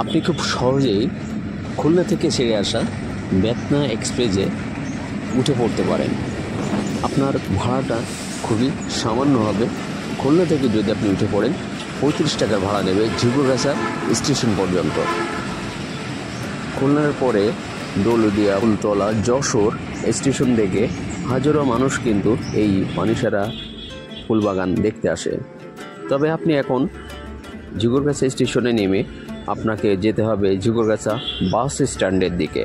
আপনি খুব সহজেই খুলনা থেকে ছেড়ে আসা বেতনা এক্সপ্রেসে উঠে পড়তে পারেন। আপনার ভাড়াটা খুবই সামান্য হবে। খুলনা থেকে যদি আপনি উঠে পড়েন 35 টাকা ভাড়া নেবে ঝিকুরগাছা স্টেশন পর্যন্ত। খুলনার পরে দৌলতদিয়া, ফুলতলা, যশোর স্টেশন থেকে হাজারো মানুষ কিন্তু এই পানিসারা ফুলবাগান দেখতে আসে। তবে আপনি এখন ঝিকুরগাছা স্টেশনে নেমে আপনাকে যেতে হবে ঝিকুরগাছা বাস স্ট্যান্ডের দিকে।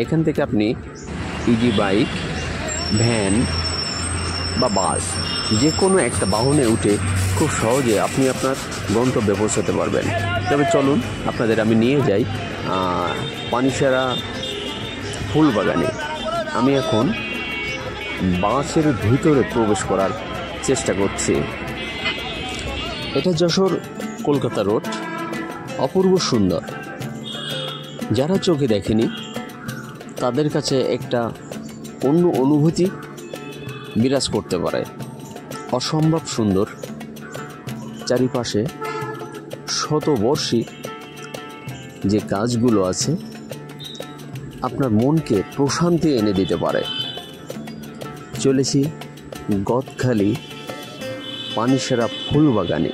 এখান থেকে আপনি ইজি বাইক, ভ্যান বা বাস যে কোনো একটা বাহনে উঠে খুব সহজে আপনি আপনার গন্তব্যে পৌঁছাতে পারবেন। তবে চলুন আপনাদের আমি নিয়ে যাই পানিসারা ফুলবাগানে। আমি এখন বাসের ভিতরে প্রবেশ করার চেষ্টা করছি। এটা যশোর কলকাতা রোড, অপূর্ব সুন্দর। যারা চোখে দেখেনি তাদের কাছে একটা অন্য অনুভূতি বিরাজ করতে পারে। অসম্ভব সুন্দর, চারিপাশে শতবর্ষী যে গাছগুলো আছে আপনার মনকে প্রশান্তি এনে দিতে পারে। চলেছি গদখালি পানিসারা ফুলবাগানে।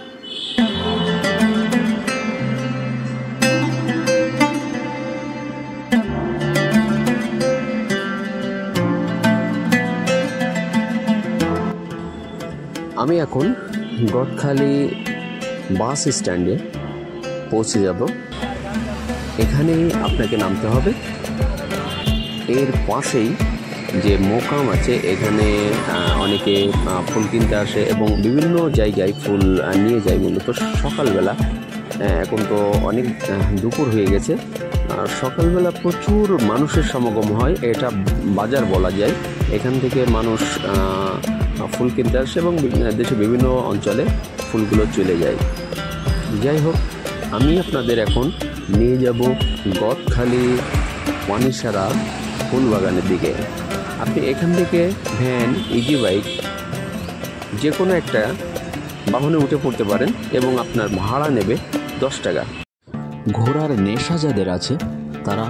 আমি এখন গদখালি বাস স্ট্যান্ডে পৌঁছে যাব। এখানেই আপনাকে নামতে হবে। এর পাশেই যে মোকাম আছে, এখানে অনেকে ফুল কিনতে আসে এবং বিভিন্ন জায়গায় ফুল নিয়ে যায় মূলত সকালবেলা। এখন তো অনেক দুপুর হয়ে গেছে। সকালবেলা প্রচুর মানুষের সমাগম হয়, এটা বাজার বলা যায়। এখান থেকে মানুষ ফুল কিনতে আসে এবং দেশের বিভিন্ন অঞ্চলে ফুলগুলো চলে যায়। যাই হোক, আমি আপনাদের এখন নিয়ে যাব গদখালি পানিসারা ফুলবাগানের দিকে। আপনি এখান থেকে ভ্যান, ইজি বাইক যে কোনো একটা বাহনে উঠে পড়তে পারেন এবং আপনার ভাড়া নেবে 10 টাকা। ঘোড়ার নেশা যাদের আছে তারা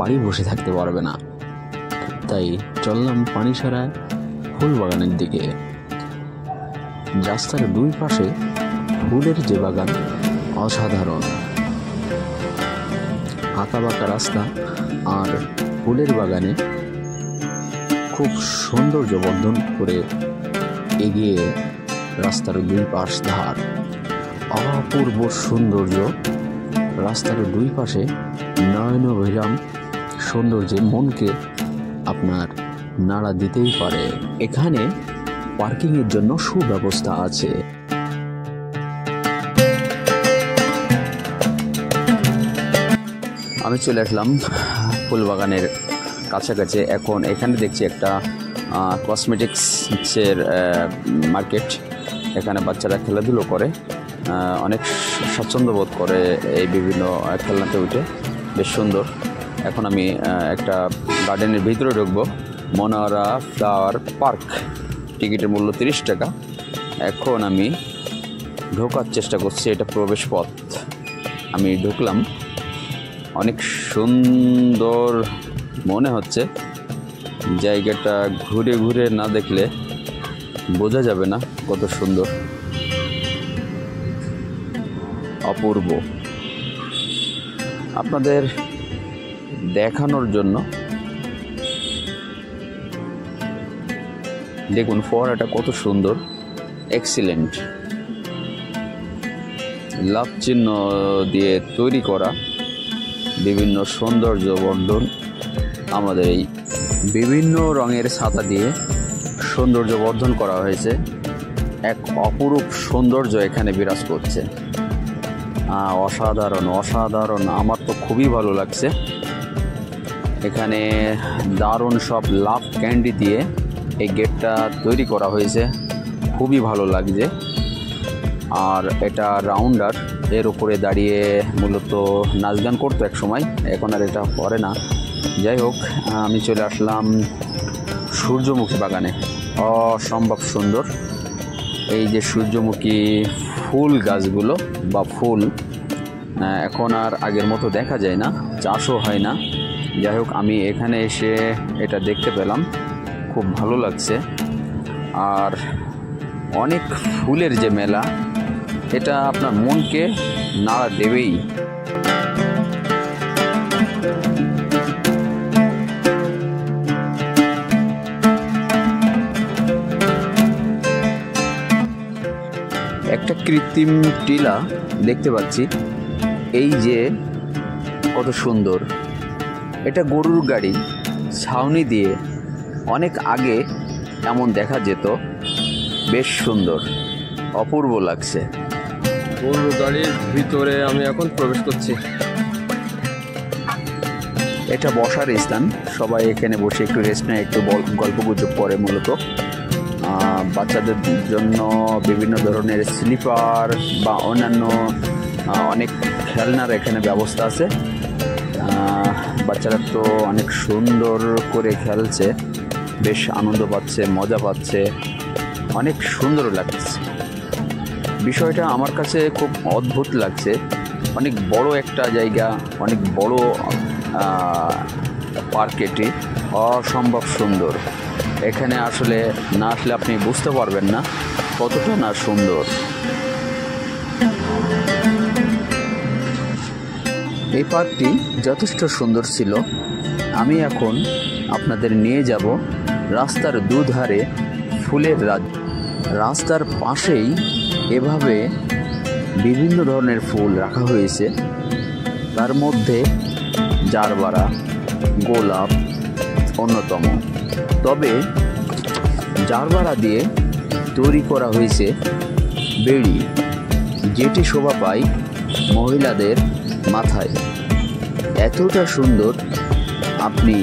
বাড়ি বসে থাকতে পারবে না, তাই চললাম পানিসারা ফুলবাগানের দিকে। রাস্তার দুই পাশে ফুলের যে বাগান অসাধারণ, আঁকাবাঁকা রাস্তা আর ফুলের বাগানে খুব সৌন্দর্য বর্ধন করে এগিয়ে রাস্তার দুই পাশ ধার। অপূর্ব সৌন্দর্য, রাস্তার দুই পাশে নয়নবিরাম সৌন্দর্যে মনকে আপনার নাড়া দিতেই পারে। এখানে পার্কিংয়ের জন্য সুব্যবস্থা আছে। আমি চলে আসলাম ফুলবাগানের কাছাকাছি। এখন এখানে দেখছি একটা কসমেটিক্সের মার্কেট। এখানে বাচ্চারা খেলাধুলো করে, অনেক স্বাচ্ছন্দ্য বোধ করে এই বিভিন্ন খেলনাতে উঠে, বেশ সুন্দর। এখন আমি একটা গার্ডেনের ভিতরে ঢুকবো। মনোহরা ফ্লাওয়ার পার্ক, টিকিটের মূল্য 30 টাকা। এখন আমি ঢোকার চেষ্টা করছি, এটা প্রবেশ পথ। আমি ঢুকলাম, অনেক সুন্দর মনে হচ্ছে। জায়গাটা ঘুরে ঘুরে না দেখলে বোঝা যাবে না কত সুন্দর, অপূর্ব। আপনাদের দেখানোর জন্য দেখুন ফোয়ারাটা কত সুন্দর, এক্সিলেন্ট। লাভ চিহ্ন দিয়ে তৈরি করা বিভিন্ন সৌন্দর্য বর্ধন। আমাদের এই বিভিন্ন রঙের ছাতা দিয়ে সৌন্দর্য বর্ধন করা হয়েছে। এক অপরূপ সৌন্দর্য এখানে বিরাজ করছে। অসাধারণ অসাধারণ, আমার তো খুবই ভালো লাগছে। এখানে দারুণ সব লাভ ক্যান্ডি দিয়ে এই গেটটা তৈরি করা হয়েছে, খুবই ভালো লাগছে। আর এটা রাউন্ডার, এর উপরে দাঁড়িয়ে মূলত নাচ গান করতো এক সময়, এখন আর এটা করে না। যাই হোক, আমি চলে আসলাম সূর্যমুখী বাগানে। অসম্ভব সুন্দর এই যে সূর্যমুখী ফুল গাছগুলো বা ফুল, এখন আর আগের মতো দেখা যায় না, চাষও হয় না। যাই হোক, আমি এখানে এসে এটা দেখতে পেলাম, খুব ভালো লাগছে। আর অনেক ফুলের যে মেলা, এটা আপনার মনকে নাড়া দেবেই। একটা কৃত্রিম টিলা দেখতে পাচ্ছি, এই যে কত সুন্দর। এটা গরুর গাড়ি, ছাউনি দিয়ে অনেক আগে এমন দেখা যেত, বেশ সুন্দর, অপূর্ব লাগছে। গরুর গাড়ির ভিতরে আমি এখন প্রবেশ করছি। এটা বসার স্থান, সবাই এখানে বসে একটু রেস্ট নেয়, একটু গল্পগুজব করে। মূলত বাচ্চাদের জন্য বিভিন্ন ধরনের স্লিপার বা অন্যান্য অনেক খেলনার এখানে ব্যবস্থা আছে। বাচ্চারা তো অনেক সুন্দর করে খেলছে, বেশ আনন্দ পাচ্ছে, মজা পাচ্ছে, অনেক সুন্দর লাগছে। বিষয়টা আমার কাছে খুব অদ্ভুত লাগছে। অনেক বড় একটা জায়গা, অনেক বড় পার্ক, এটি অসম্ভব সুন্দর। এখানে আসলে না আসলে আপনি বুঝতে পারবেন না কতটা না সুন্দর। এই পার্কটি যথেষ্ট সুন্দর ছিল। আমি এখন আপনাদের নিয়ে যাব রাস্তার দুধারে ফুলের রাজ্য। রাস্তার পাশেই এভাবে বিভিন্ন ধরনের ফুল রাখা হয়েছে, তার মধ্যে জারবারা, গোলাপ অন্যতম। তবে জারবারা দিয়ে তৈরি করা হয়েছে বেড়ি, যেটি শোভা পায় মহিলাদের মাথায়। এতটা সুন্দর আপনি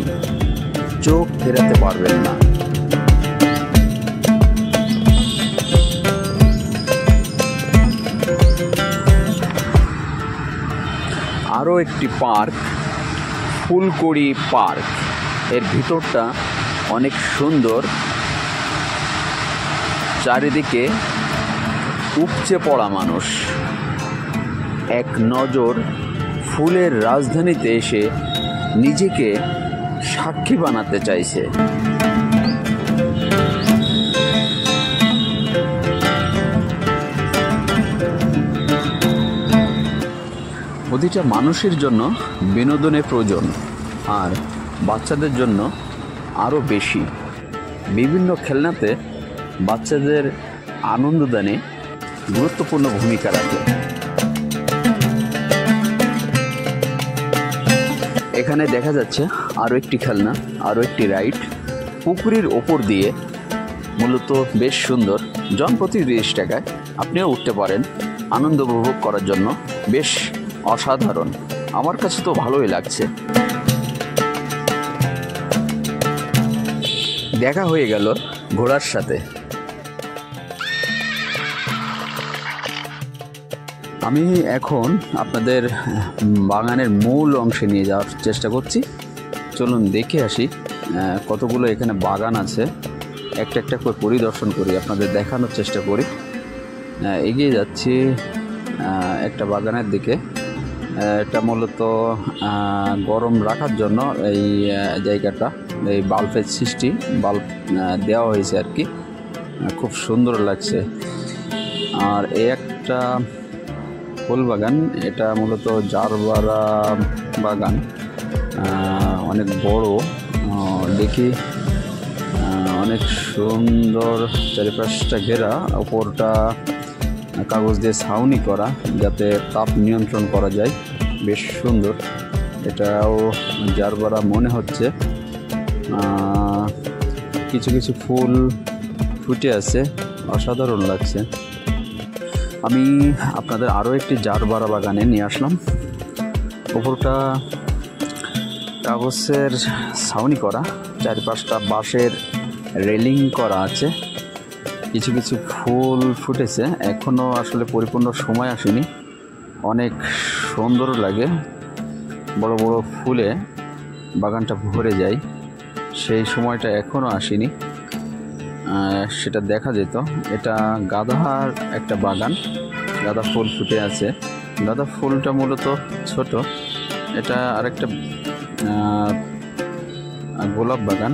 চোখ ফেরাতে পারবেন না। আরও একটি পার্ক, ফুলকড়ি পার্ক। এর ভিতরটা অনেক সুন্দর, চারিদিকে উপচে পড়া মানুষ। এক নজর ফুলের রাজধানীতে এসে নিজেকে সাক্ষী বানাতে চাইছে। প্রতিটা মানুষের জন্য বিনোদনের প্রয়োজন, আর বাচ্চাদের জন্য আরও বেশি। বিভিন্ন খেলনাতে বাচ্চাদের আনন্দদানে গুরুত্বপূর্ণ ভূমিকা রাখে। এখানে দেখা যাচ্ছে আরও একটি খেলনা, আরও একটি রাইড পুকুরের ওপর দিয়ে। মূলত বেশ সুন্দর, জনপ্রতি 30 টাকায় আপনিও উঠতে পারেন আনন্দ উপভোগ করার জন্য। বেশ অসাধারণ, আমার কাছে তো ভালোই লাগছে। দেখা হয়ে গেল ঘোড়ার সাথে। আমি এখন আপনাদের বাগানের মূল অংশে নিয়ে যাওয়ার চেষ্টা করছি। চলুন দেখে আসি কতগুলো এখানে বাগান আছে, একটা একটা করে পরিদর্শন করি, আপনাদের দেখানোর চেষ্টা করি। এগিয়ে যাচ্ছি একটা বাগানের দিকে। এটা মূলত গরম রাখার জন্য এই জায়গাটা, এই বাল্বের সৃষ্টি, বাল্ব দেওয়া হয়েছে আর কি, খুব সুন্দর লাগছে। আর এই একটা ফুল বাগান, এটা মূলত জারবারা বাগান, অনেক বড় দেখি, অনেক সুন্দর, চারিপাশটা ঘেরা, উপরটা কাগজ দিয়ে ছাউনি করা যাতে তাপ নিয়ন্ত্রণ করা যায়। বেশ সুন্দর, এটাও জারবারা মনে হচ্ছে। কিছু কিছু ফুল ফুটে আছে, অসাধারণ লাগছে। আমি আপনাদের আরও একটি জারবারা বাগানে নিয়ে আসলাম। উপরটা কাগজের ছাউনি করা, চারপাশটা বাঁশের রেলিং করা আছে। কিছু কিছু ফুল ফুটেছে, এখনও আসলে পরিপূর্ণ সময় আসেনি। অনেক সুন্দর লাগে, বড় বড় ফুলে বাগানটা ভরে যায়। সেই সময়টা এখনও আসেনি, সেটা দেখা যেত। এটা গাঁদার একটা বাগান, গাঁদা ফুল ফুটে আছে। গাঁদা ফুলটা মূলত ছোট। এটা আরেকটা গোলাপ বাগান।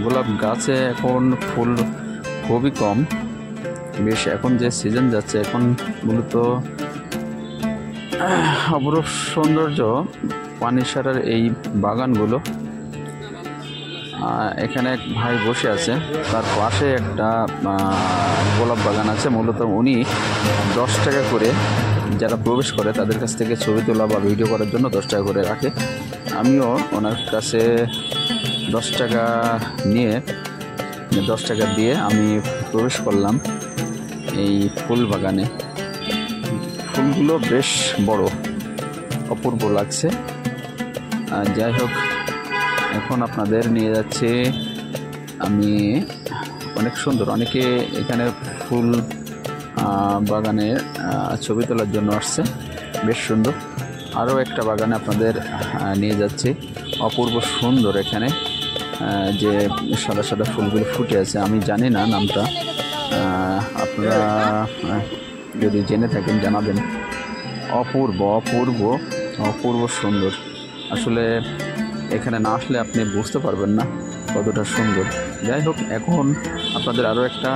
গোলাপ গাছে এখন ফুল খুবই কম, বেশ এখন যে সিজন যাচ্ছে এখন মূলত অপরূপ সৌন্দর্য পানিসারার এই বাগানগুলো। এখানে এক ভাই বসে আছে, তার পাশে একটা গোলাপ বাগান আছে। মূলত উনি 10 টাকা করে যারা প্রবেশ করে তাদের কাছ থেকে ছবি তোলা বা ভিডিও করার জন্য 10 টাকা করে রাখে। আমিও ওনার কাছে 10 টাকা নিয়ে 10 টাকা দিয়ে আমি প্রবেশ করলাম এই ফুল বাগানে। ফুলগুলো বেশ বড়, অপূর্ব লাগছে। যাই হোক, এখন আপনাদের নিয়ে যাচ্ছে আমি অনেক সুন্দর, অনেকে এখানে ফুল বাগানে ছবি তোলার জন্য আসছে, বেশ সুন্দর। আরও একটা বাগানে আপনাদের নিয়ে যাচ্ছি, অপূর্ব সুন্দর। এখানে যে সাদা সাদা ফুলগুলো ফুটে আছে, আমি জানি না নামটা, আপনারা যদি জেনে থাকেন জানাবেন। অপূর্ব অপূর্ব অপূর্ব সুন্দর। আসলে এখানে না আসলে আপনি বুঝতে পারবেন না কতটা সুন্দর। যাই হোক, এখন আপনাদের আরও একটা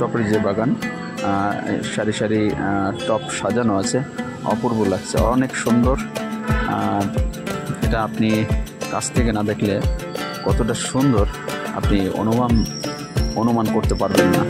টপের যে বাগান, সারি সারি টপ সাজানো আছে, অপূর্ব লাগছে, অনেক সুন্দর। এটা আপনি কাছ থেকে না দেখলে কতটা সুন্দর আপনি অনুমান করতে পারবেন না।